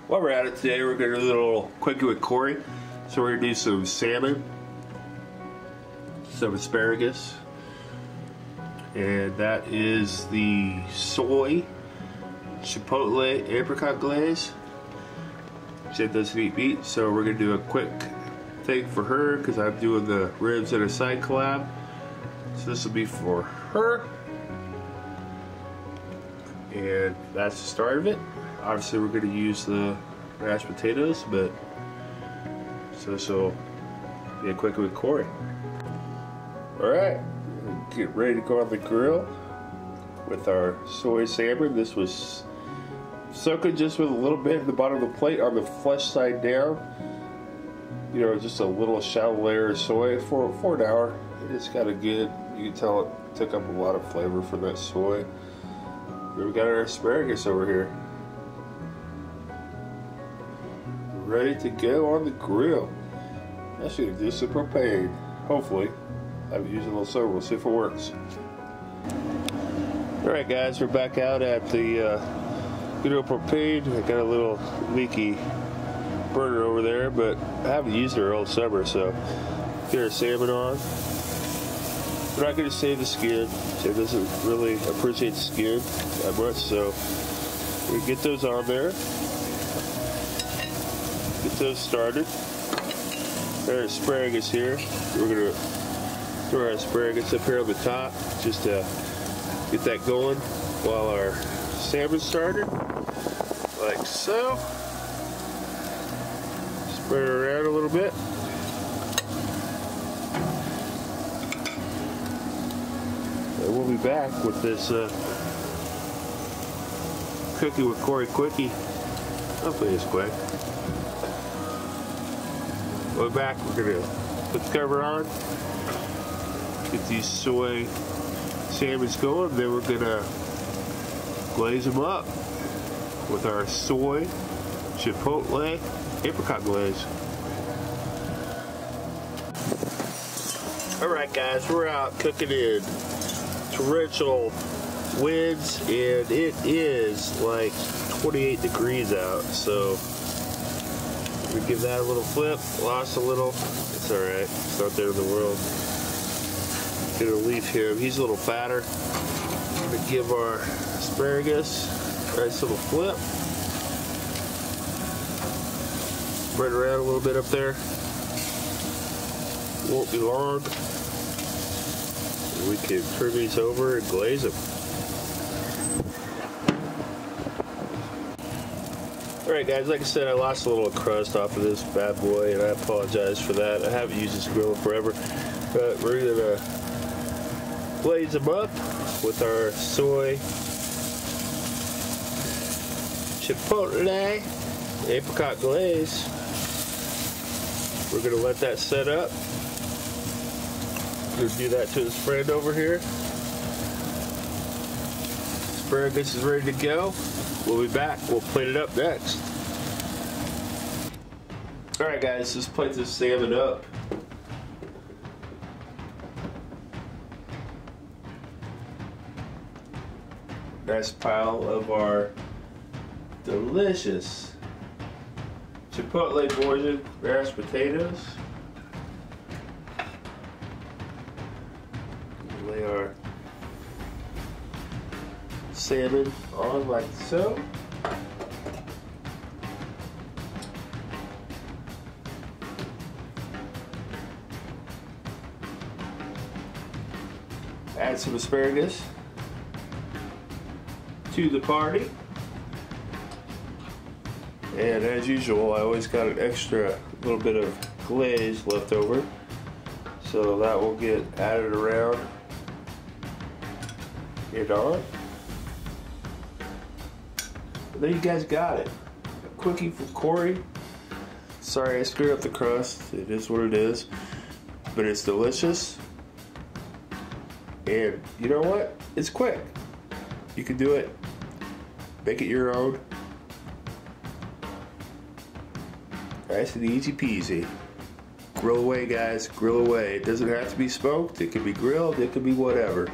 While we're at it today, we're going to do a little quickie with Corey. So we're going to do some salmon, some asparagus, and that is the soy chipotle apricot glaze. She doesn't eat meat, so we're going to do a quick thing for her because I'm doing the ribs and a side collab. So this will be for her, and that's the start of it. Obviously we're going to use the mashed potatoes, but so this will be a quickie with Corey. Alright, get ready to go on the grill with our soy salmon. This was soaking just with a little bit at the bottom of the plate on the flesh side down. You know, just a little shallow layer of soy for an hour. It's got a good, you can tell it took up a lot of flavor from that soy. Then we got our asparagus over here, ready to go on the grill. I should have used some propane. Hopefully. I haven't used a little sober. We'll see if it works. Alright guys, we're back out at the good old propane. I got a little leaky burner over there, but I haven't used our old summer, so get our salmon on. We're not going to save the skin. It doesn't really appreciate the skin that much, so we get those on there. Get those started. Our asparagus here. We're going to throw our asparagus up here on the top just to get that going while our salmon started, like so. Spread it around a little bit. And we'll be back with this cookie with Corey quickie. Hopefully it's quick. We'll be back. We're gonna put the cover on, get these soy salmons going, then we're gonna glaze them up with our soy chipotle apricot glaze. Alright guys, we're out cooking in torrential winds, and it is like 28 degrees out, so we give that a little flip. Lost a little. It's alright. It's not the end of the world. Gonna leave him. He's a little fatter. Gonna give our asparagus a nice little flip. Spread around a little bit up there. Won't be long. We can turn these over and glaze them. Alright guys, like I said, I lost a little crust off of this bad boy, and I apologize for that. I haven't used this grill forever, but we're gonna glaze them up with our soy chipotle apricot glaze. We're gonna let that set up. We're gonna do that to his friend over here. Asparagus is ready to go. We'll be back. We'll plate it up next. Alright guys, let's plate this salmon up. Nice pile of our delicious chipotle bourguignon mashed potatoes. Lay our salmon on like so. Add some asparagus to the party. And as usual, I always got an extra little bit of glaze left over, so that will get added around and on. And there you guys got it. A quickie from Corey. Sorry I screwed up the crust. It is what it is. But it's delicious. And you know what? It's quick. You can do it. Make it your own. Nice and easy peasy. Grill away guys, grill away. It doesn't have to be smoked. It can be grilled. It can be whatever.